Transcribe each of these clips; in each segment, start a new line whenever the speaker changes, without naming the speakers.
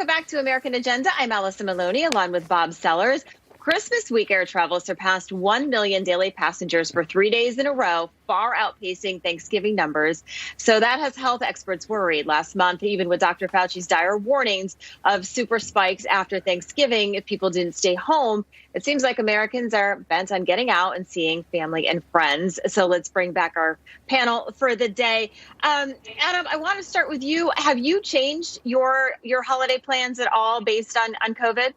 Welcome back to American Agenda. I'm Allison Maloney, along with Bob Sellers. Christmas week air travel surpassed 1 million daily passengers for 3 days in a row, far outpacing Thanksgiving numbers. So that has health experts worried. Last month, even with Dr. Fauci's dire warnings of super spikes after Thanksgiving if people didn't stay home, it seems like Americans are bent on getting out and seeing family and friends. So let's bring back our panel for the day. Adam, I want to start with you. Have you changed your holiday plans at all based on COVID?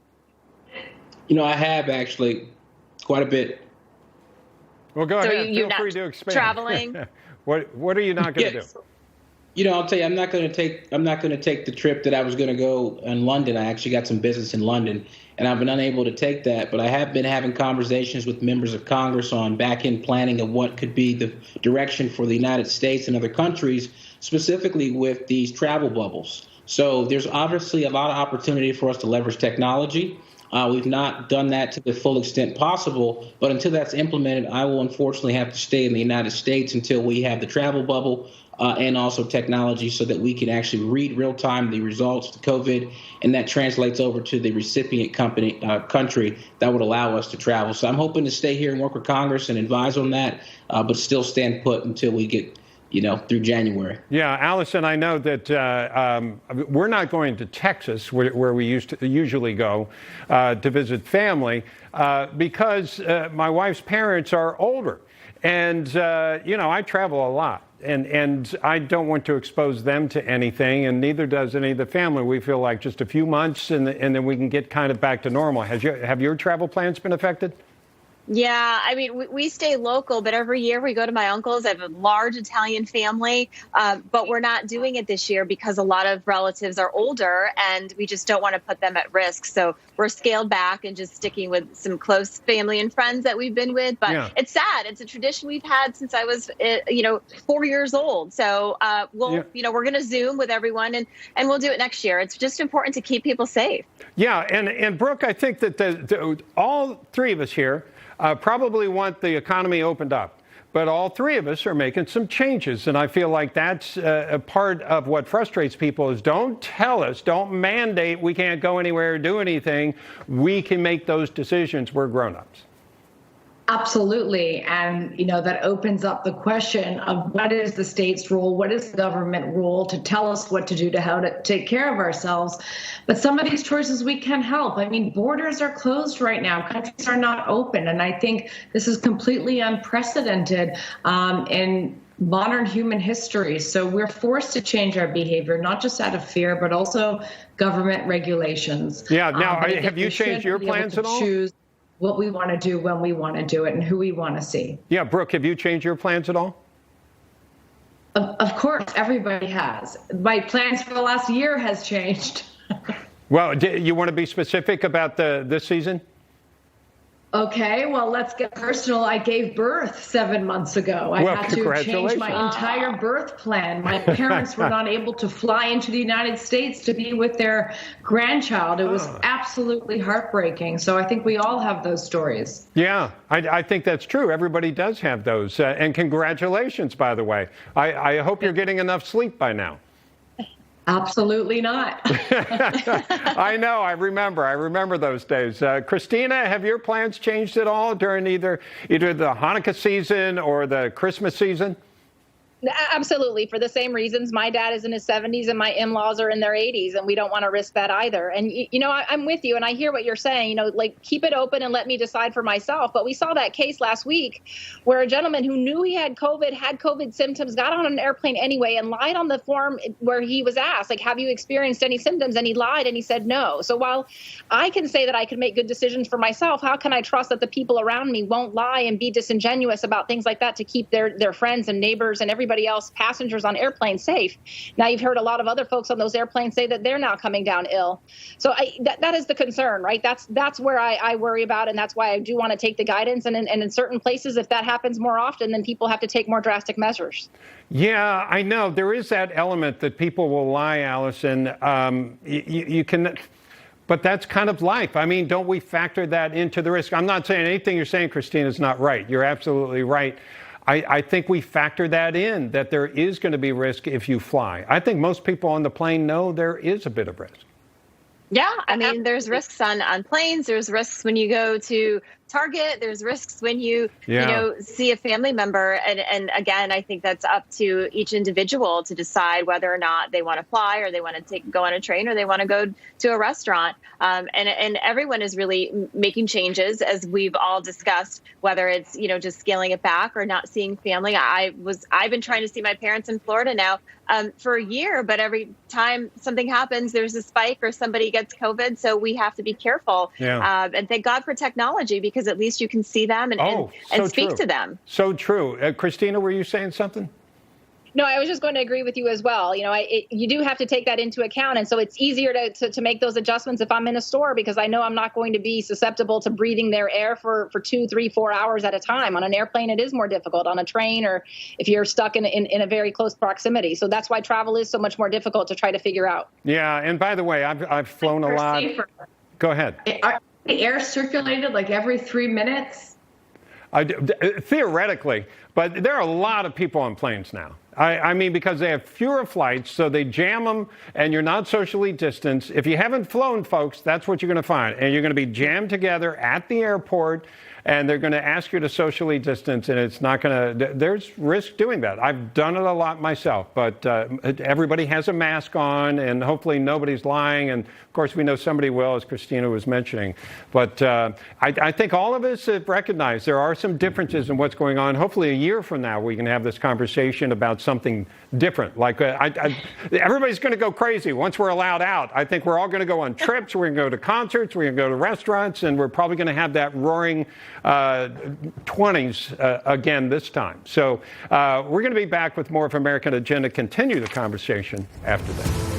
I have actually quite a bit.
Well, go ahead. Feel free to expand.
Traveling.
What are you not going to
do? I'll tell you, I'm not going to take the trip that I was going to go in London. I actually got some business in London, and I've been unable to take that. But I have been having conversations with members of Congress on back-end planning of what could be the direction for the United States and other countries, specifically with these travel bubbles. So there's obviously a lot of opportunity for us to leverage technology. We've not done that to the full extent possible, but until that's implemented, I will unfortunately have to stay in the United States until we have the travel bubble and also technology so that we can actually read real-time the results of COVID, and that translates over to the recipient country that would allow us to travel. So I'm hoping to stay here and work with Congress and advise on that, but still stand put until we get through January.
Yeah, Allison, I know that we're not going to Texas, where we usually go to visit family, because my wife's parents are older. And, I travel a lot. And I don't want to expose them to anything, and neither does any of the family. We feel like just a few months, and then we can get kind of back to normal. Have your travel plans been affected?
Yeah, I mean, we stay local, but every year we go to my uncle's. I have a large Italian family, but we're not doing it this year because a lot of relatives are older and we just don't want to put them at risk. So we're scaled back and just sticking with some close family and friends that we've been with. But It's sad. It's a tradition we've had since I was, 4 years old. So we're going to Zoom with everyone and we'll do it next year. It's just important to keep people safe.
Yeah. And Brooke, I think that all three of us here probably want the economy opened up. But all three of us are making some changes. And I feel like that's a part of what frustrates people is don't tell us, don't mandate we can't go anywhere or do anything. We can make those decisions. We're grown-ups.
Absolutely. And, that opens up the question of what is the state's role? What is the government role to tell us what to do, to how to take care of ourselves? But some of these choices we can help. I mean, borders are closed right now. Countries are not open. And I think this is completely unprecedented in modern human history. So we're forced to change our behavior, not just out of fear, but also government regulations.
Yeah. Now, have you changed your plans at all?
Choose what we want to do, when we want to do it, and who we want to see.
Yeah, Brooke, have you changed your plans at all?
Of course, everybody has. My plans for the last year has changed.
Well, do you want to be specific about this season?
Okay, well, let's get personal. I gave birth 7 months ago. I had to change my entire birth plan. My parents were not able to fly into the United States to be with their grandchild. It was absolutely heartbreaking. So I think we all have those stories.
Yeah, I think that's true. Everybody does have those. And congratulations, by the way. I hope you're getting enough sleep by now.
Absolutely not.
I know. I remember those days. Christina, have your plans changed at all during either the Hanukkah season or the Christmas season?
Absolutely. For the same reasons. My dad is in his 70s and my in-laws are in their 80s, and we don't want to risk that either. And, I'm with you and I hear what you're saying, keep it open and let me decide for myself. But we saw that case last week where a gentleman who knew he had COVID symptoms, got on an airplane anyway and lied on the form where he was asked, have you experienced any symptoms? And he lied and he said no. So while I can say that I can make good decisions for myself, how can I trust that the people around me won't lie and be disingenuous about things like that to keep their friends and neighbors and everybody else, passengers on airplanes, safe? Now, you've heard a lot of other folks on those airplanes say that they're now coming down ill. So that is the concern, right? That's where I worry about, and that's why I do want to take the guidance. And in certain places, if that happens more often, then people have to take more drastic measures.
Yeah, I know. There is that element that people will lie, Allison. You can... But that's kind of life. I mean, don't we factor that into the risk? I'm not saying anything you're saying, Christina, is not right. You're absolutely right. I think we factor that in, that there is going to be risk if you fly. I think most people on the plane know there is a bit of risk.
Yeah, I mean, there's risks on planes. There's risks when you go to Target. There's risks when you see a family member. And again, I think that's up to each individual to decide whether or not they want to fly, or they want to go on a train, or they want to go to a restaurant. And everyone is really making changes, as we've all discussed, whether it's just scaling it back or not seeing family. I've been trying to see my parents in Florida now for a year, but every time something happens, there's a spike or somebody gets COVID. So we have to be careful.
Yeah.
And thank God for technology, because at least you can see them and speak to them.
So true. Christina, were you saying something?
No, I was just going to agree with you as well. You do have to take that into account. And so it's easier to make those adjustments if I'm in a store, because I know I'm not going to be susceptible to breathing their air for 2, 3, 4 hours at a time. On an airplane, it is more difficult. On a train, or if you're stuck in a very close proximity. So that's why travel is so much more difficult to try to figure out.
Yeah. And by the way, I've flown a lot.
Safer.
Go ahead.
Are the air circulated like every 3 minutes?
Theoretically, but there are a lot of people on planes now. I mean, because they have fewer flights, so they jam them, and you're not socially distanced. If you haven't flown, folks, that's what you're going to find. And you're going to be jammed together at the airport, and they're going to ask you to socially distance, and it's not going to, there's risk doing that. I've done it a lot myself, but everybody has a mask on, and hopefully nobody's lying. And of course, we know somebody will, as Christina was mentioning. But I think all of us have recognized there are some differences in what's going on. Hopefully a year from now, we can have this conversation about something different. Like everybody's going to go crazy once we're allowed out. I think we're all going to go on trips. We're going to go to concerts. We're going to go to restaurants, and we're probably going to have that roaring 20s again this time. So we're going to be back with more of American Agenda. Continue the conversation after that.